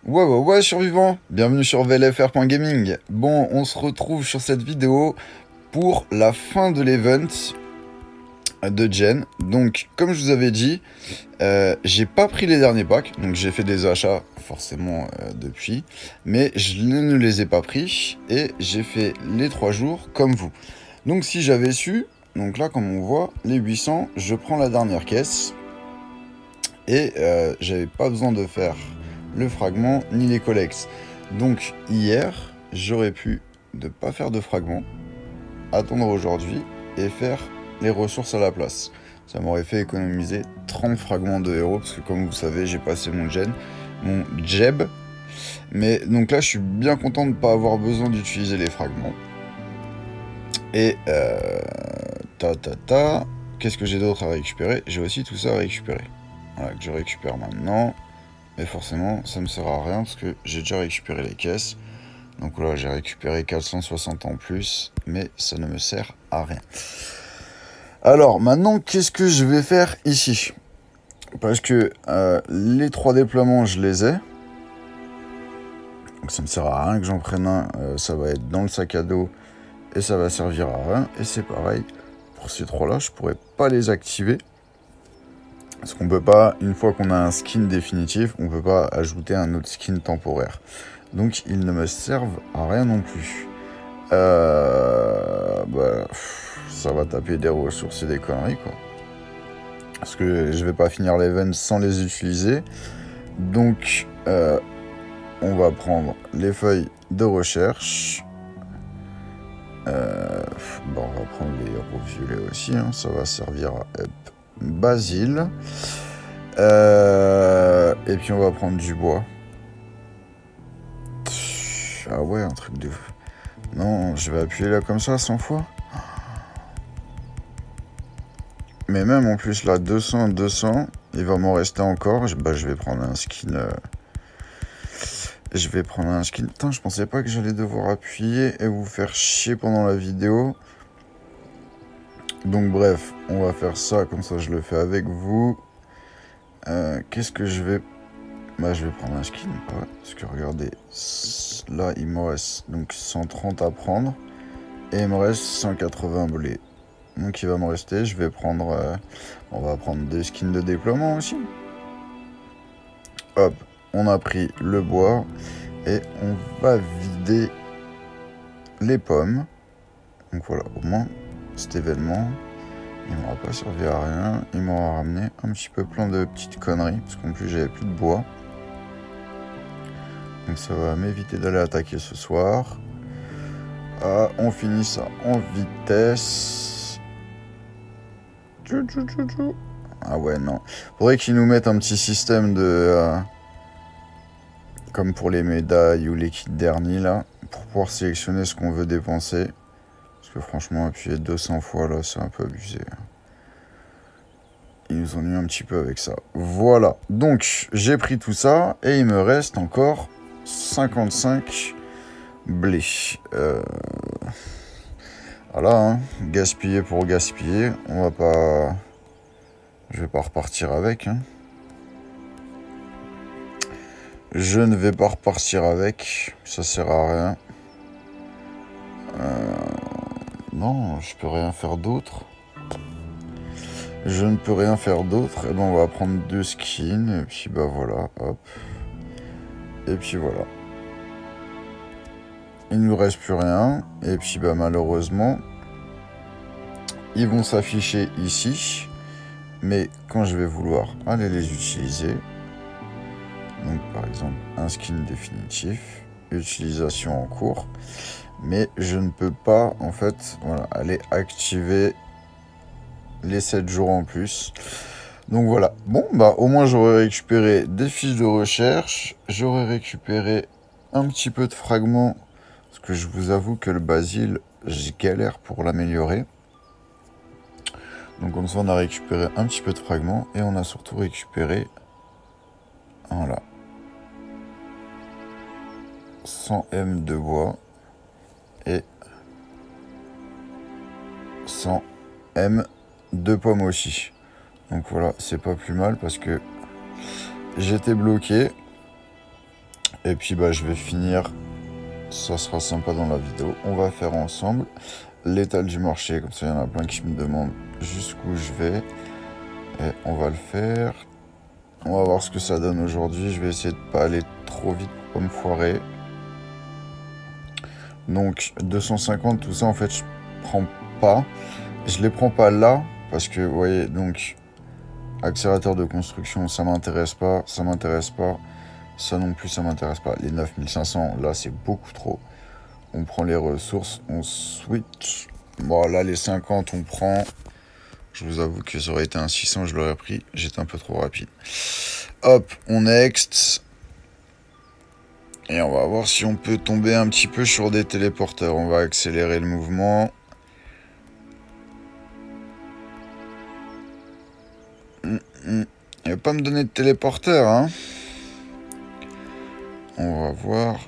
Ouais, survivant, bienvenue sur VLFR.gaming. Bon, on se retrouve sur cette vidéo pour la fin de l'event de Gen. Donc, comme je vous avais dit, j'ai pas pris les derniers packs, donc j'ai fait des achats forcément depuis, mais je ne les ai pas pris et j'ai fait les 3 jours comme vous. Donc si j'avais su, donc là comme on voit, les 800, je prends la dernière caisse et j'avais pas besoin de faire le fragment ni les collects. Donc hier, j'aurais pu ne pas faire de fragment, attendre aujourd'hui et faire les ressources à la place. Ça m'aurait fait économiser 30 fragments de héros, parce que comme vous savez, j'ai passé mon jeb. Mais donc là, je suis bien content de ne pas avoir besoin d'utiliser les fragments. Et qu'est-ce que j'ai d'autre à récupérer? J'ai aussi tout ça à récupérer. Voilà, que je récupère maintenant. Mais forcément, ça me sert à rien parce que j'ai déjà récupéré les caisses. Donc voilà, j'ai récupéré 460 en plus, mais ça ne me sert à rien. Alors maintenant, qu'est-ce que je vais faire ici? Parce que les 3 déploiements, je les ai. Donc ça me sert à rien que j'en prenne un. Ça va être dans le sac à dos et ça va servir à rien. Et c'est pareil, pour ces 3-là, je pourrais pas les activer. Parce qu'on peut pas, une fois qu'on a un skin définitif, on peut pas ajouter un autre skin temporaire. Donc ils ne me servent à rien non plus. Ça va taper des ressources et des conneries quoi. Parce que je vais pas finir l'event sans les utiliser. Donc on va prendre les feuilles de recherche. On va prendre les héros violets aussi, hein, ça va servir à Basile. Et puis on va prendre du bois. Ah ouais, un truc de... Non, je vais appuyer là comme ça 100 fois. Mais même en plus là, 200, il va m'en rester encore. Je vais prendre un skin... Je vais prendre un skin... Putain, je pensais pas que j'allais devoir appuyer et vous faire chier pendant la vidéo. Donc bref, on va faire ça, comme ça je le fais avec vous. Qu'est-ce que je vais... je vais prendre un skin, ouais, parce que regardez, là il me reste donc 130 à prendre, et il me reste 180 blés. Donc il va me rester, je vais prendre... on va prendre des skins de déploiement aussi. Hop, on a pris le bois, et on va vider les pommes. Donc voilà, au moins, cet événement... il m'aura pas servi à rien, il m'aura ramené un petit peu plein de petites conneries, parce qu'en plus j'avais plus de bois. Donc ça va m'éviter d'aller attaquer ce soir. On finit ça en vitesse. Ah ouais, non. Faudrait qu'ils nous mettent un petit système de... comme pour les médailles ou les kits derniers là, pour pouvoir sélectionner ce qu'on veut dépenser. Parce que franchement, appuyer 200 fois là, c'est un peu abusé. Ils nous ennuient un petit peu avec ça. Voilà. Donc, j'ai pris tout ça et il me reste encore 55 blés. Voilà, hein. Gaspiller pour gaspiller. On va pas... Je vais pas repartir avec. Hein. Je ne vais pas repartir avec. Ça sert à rien. Non, je peux rien faire d'autre. Je ne peux rien faire d'autre. Et ben on va prendre 2 skins. Et puis bah voilà, hop. Et puis voilà. Il ne nous reste plus rien. Et puis bah malheureusement, ils vont s'afficher ici. Mais quand je vais vouloir aller les utiliser, donc par exemple un skin définitif, utilisation en cours, mais je ne peux pas en fait aller activer les 7 jours en plus. Donc voilà, bon bah au moins j'aurais récupéré des fiches de recherche, j'aurais récupéré un petit peu de fragments, parce que je vous avoue que le basile, j'ai galère pour l'améliorer. Donc comme ça on a récupéré un petit peu de fragments, et on a surtout récupéré, voilà, 100 M de bois, et 100 M de pommes aussi. Donc voilà, c'est pas plus mal parce que j'étais bloqué. Et puis bah je vais finir, ça sera sympa dans la vidéo. On va faire ensemble l'étal du marché, comme ça il y en a plein qui me demandent jusqu'où je vais. Et on va le faire. On va voir ce que ça donne aujourd'hui. Je vais essayer de pas aller trop vite pour pas me foirer. Donc 250, tout ça en fait je prends pas. Je les prends pas là parce que vous voyez, donc accélérateur de construction, ça m'intéresse pas, ça m'intéresse pas. Ça non plus, ça m'intéresse pas. Les 9500, là, c'est beaucoup trop. On prend les ressources, on switch. Bon, là, les 50, on prend. Je vous avoue que ça aurait été un 600, je l'aurais pris. J'étais un peu trop rapide. Hop, on next. Et on va voir si on peut tomber un petit peu sur des téléporteurs. On va accélérer le mouvement. Il va pas me donner de téléporteur, hein. On va voir.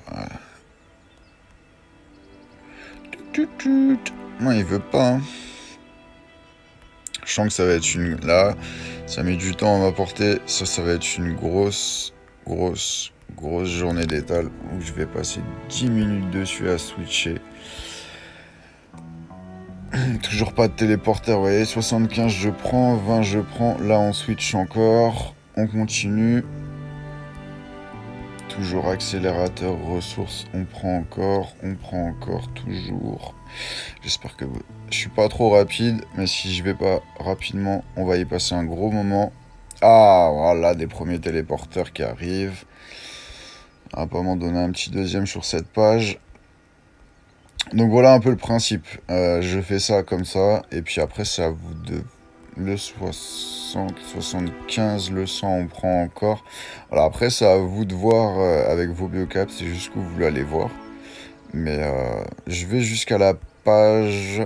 Non, il veut pas. Hein. Je sens que ça va être une... Là, ça met du temps à m'apporter. Ça va être une grosse journée d'étal où je vais passer 10 minutes dessus à switcher. Toujours pas de téléporteur, vous voyez. 75, je prends. 20, je prends. Là, on switch encore. On continue. Toujours accélérateur, ressources, on prend encore, toujours. J'espère que je suis pas trop rapide, mais si je vais pas rapidement, on va y passer un gros moment. Ah, voilà, des premiers téléporteurs qui arrivent. On va pas m'en donner un petit deuxième sur cette page. Donc voilà un peu le principe. Je fais ça comme ça, et puis après c'est à vous de... Le 60, 75, le 100, on prend encore. Alors après, c'est à vous de voir avec vos biocaps, c'est jusqu'où vous voulez aller voir. Mais je vais jusqu'à la page...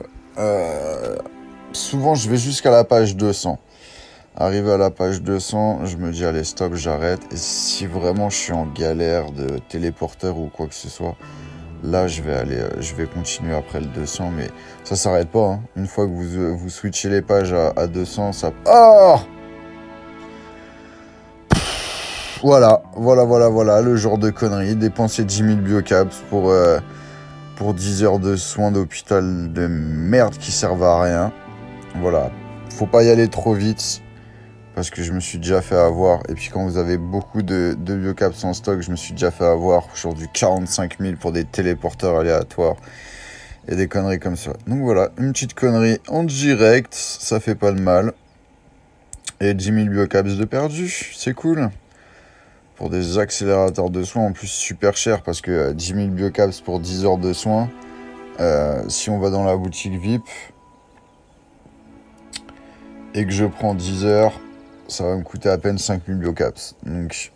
souvent, je vais jusqu'à la page 200. Arrivé à la page 200, je me dis, allez, stop, j'arrête. Et si vraiment je suis en galère de téléporteur ou quoi que ce soit... Là, je vais continuer après le 200, mais ça s'arrête pas. Hein. Une fois que vous switchez les pages à 200, ça... Oh voilà, le genre de conneries. Dépenser 10 000 biocaps pour 10 heures de soins d'hôpital de merde qui servent à rien. Voilà, faut pas y aller trop vite. Parce que je me suis déjà fait avoir. Et puis quand vous avez beaucoup de biocaps en stock, je me suis déjà fait avoir sur du 45 000 pour des téléporteurs aléatoires. Et des conneries comme ça. Donc voilà, une petite connerie en direct. Ça fait pas de mal. Et 10 000 biocaps de perdu. C'est cool. Pour des accélérateurs de soins en plus super cher. Parce que 10 000 biocaps pour 10 heures de soins. Si on va dans la boutique VIP. Et que je prends 10 heures. Ça va me coûter à peine 5000 biocaps. Donc,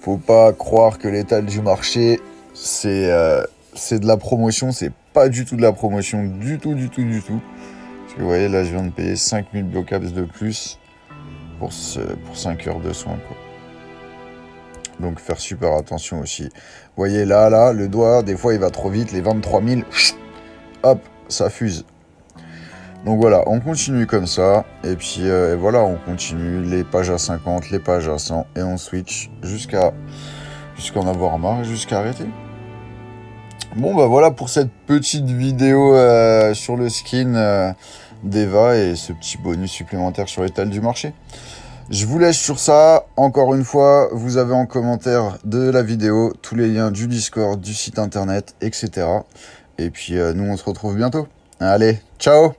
faut pas croire que l'étal du marché, c'est de la promotion. C'est pas du tout de la promotion. Du tout. Parce que vous voyez, là, je viens de payer 5000 biocaps de plus pour 5 heures de soins, quoi. Donc, faire super attention aussi. Vous voyez, là, le doigt, des fois, il va trop vite. Les 23 000, hop, ça fuse. Donc voilà, on continue comme ça, et puis voilà, on continue les pages à 50, les pages à 100, et on switch jusqu'à en avoir marre, jusqu'à arrêter. Bon bah voilà pour cette petite vidéo sur le skin d'Eva et ce petit bonus supplémentaire sur l'étal du marché. Je vous laisse sur ça. Encore une fois, vous avez en commentaire de la vidéo tous les liens du Discord, du site internet, etc. Et puis nous on se retrouve bientôt. Allez, ciao!